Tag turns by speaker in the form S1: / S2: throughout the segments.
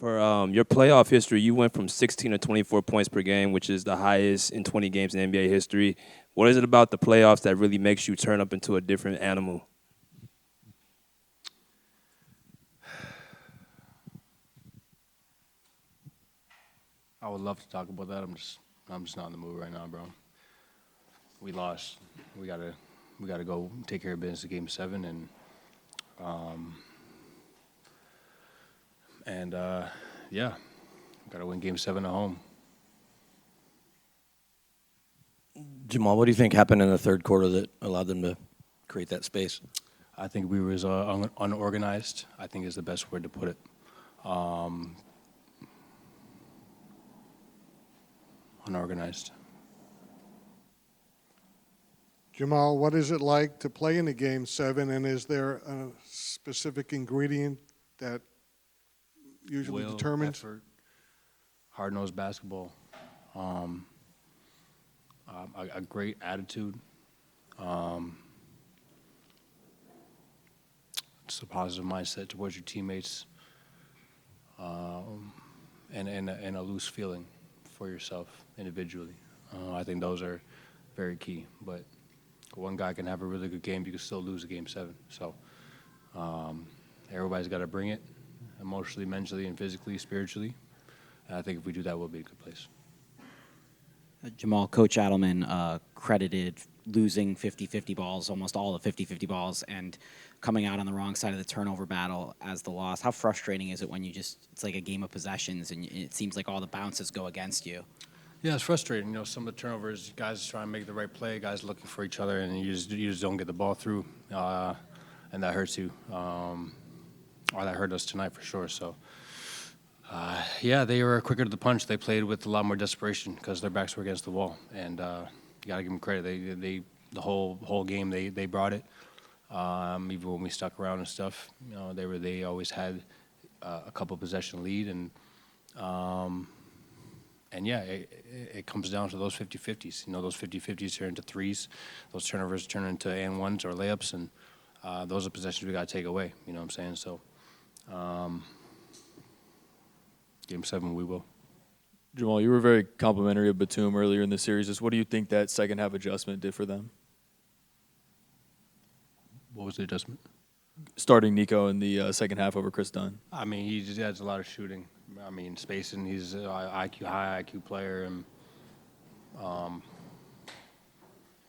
S1: For your playoff history, you went from 16 to 24 points per game, which is the highest in 20 games in NBA history. What is it about the playoffs that really makes you turn up into a different animal?
S2: I would love to talk about that. I'm just not in the mood right now, bro. We lost. We gotta go take care of business at Game 7, and yeah, gotta win Game 7 at home.
S3: Jamal, what do you think happened in the third quarter that allowed them to create that space?
S2: I think we was unorganized, I think is the best word to put it. Unorganized.
S4: Jamal, what is it like to play in a Game 7, and is there a specific ingredient that usually
S2: Will,
S4: determines?
S2: effort, hard-nosed basketball, a great attitude, just a positive mindset towards your teammates, and a loose feeling for yourself individually. I think those are very key. But one guy can have a really good game, you can still lose a Game 7. So everybody's got to bring it, emotionally, mentally, and physically, spiritually. And I think if we do that, we'll be in a good place.
S5: Jamal, Coach Adelman credited losing 50-50 balls, almost all the 50-50 balls, and coming out on the wrong side of the turnover battle as the loss. How frustrating is it when it's like a game of possessions and it seems like all the bounces go against you?
S2: Yeah, it's frustrating. You know, some of the turnovers, guys try and make the right play, guys looking for each other, and you just don't get the ball through, and that hurts you. Or that hurt us tonight for sure. So, yeah, they were quicker to the punch. They played with a lot more desperation because their backs were against the wall, and you got to give them credit. They the whole game they brought it. Even when we stuck around and stuff, you know, they always had a couple possession lead, and yeah, it comes down to those 50-50s. You know, those 50-50s turn into threes. Those turnovers turn into and ones or layups, and those are possessions we got to take away. You know what I'm saying? So, Game 7, we will.
S6: Jamal, you were very complimentary of Batum earlier in the series. Just what do you think that second half adjustment did for them?
S2: What was the adjustment?
S6: Starting Nico in the second half over Chris Dunn.
S2: I mean, he just has a lot of shooting. I mean, spacing. He's a high IQ player, and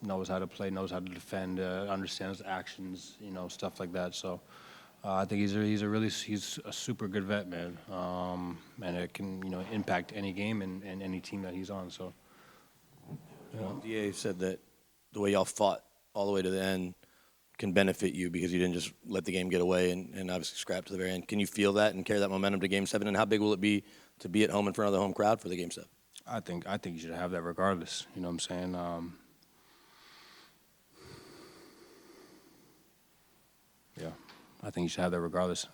S2: knows how to play, knows how to defend, understands actions, you know, stuff like that. So I think he's a super good vet, man, and it can, you know, impact any game and any team that he's on. So, you know.
S3: DA said that the way y'all fought all the way to the end can benefit you because you didn't just let the game get away and obviously scrap to the very end. Can you feel that and carry that momentum to Game 7? And how big will it be to be at home in front of the home crowd for the Game 7?
S2: I think you should have that regardless. You know what I'm saying? Yeah, I think you should have that regardless.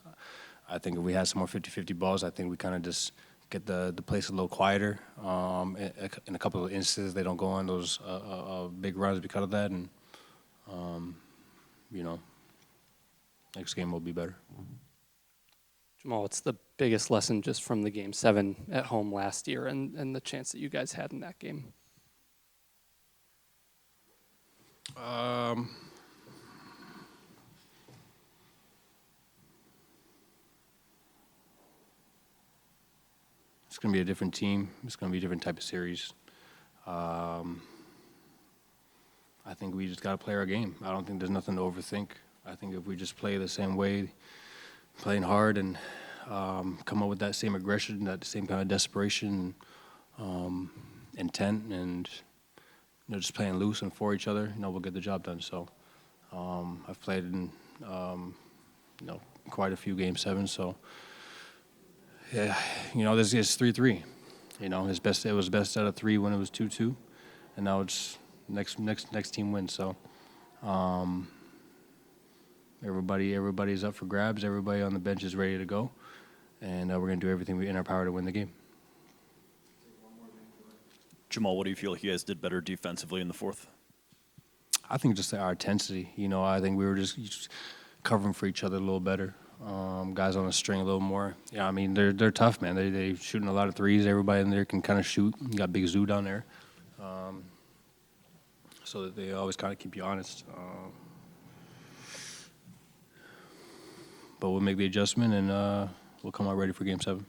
S2: I think if we had some more 50-50 balls, I think we kind of just get the place a little quieter. In a couple of instances, they don't go on those big runs because of that, and you know, next game will be better.
S7: Jamal, what's the biggest lesson just from the Game 7 at home last year and the chance that you guys had in that game?
S2: It's going to be a different team. It's going to be a different type of series. I think we just got to play our game. I don't think there's nothing to overthink. I think if we just play the same way, playing hard and come up with that same aggression, that same kind of desperation, intent, and you know, just playing loose and for each other, you know, we'll get the job done. So I've played in you know, quite a few Game 7s. So yeah, you know, this is 3-3. You know, it was best out of 3 when it was 2-2, and now it's next team wins. So everybody's up for grabs. Everybody on the bench is ready to go, and we're going to do everything in our power to win the game.
S8: Jamal, what do you feel like you guys did better defensively in the fourth?
S2: I think just our intensity. You know, I think we were just covering for each other a little better. Guys on the string a little more. Yeah, I mean they're tough, man. They shooting a lot of threes. Everybody in there can kind of shoot. You got Big Zoo down there, so that they always kind of keep you honest. But we'll make the adjustment and we'll come out ready for Game 7.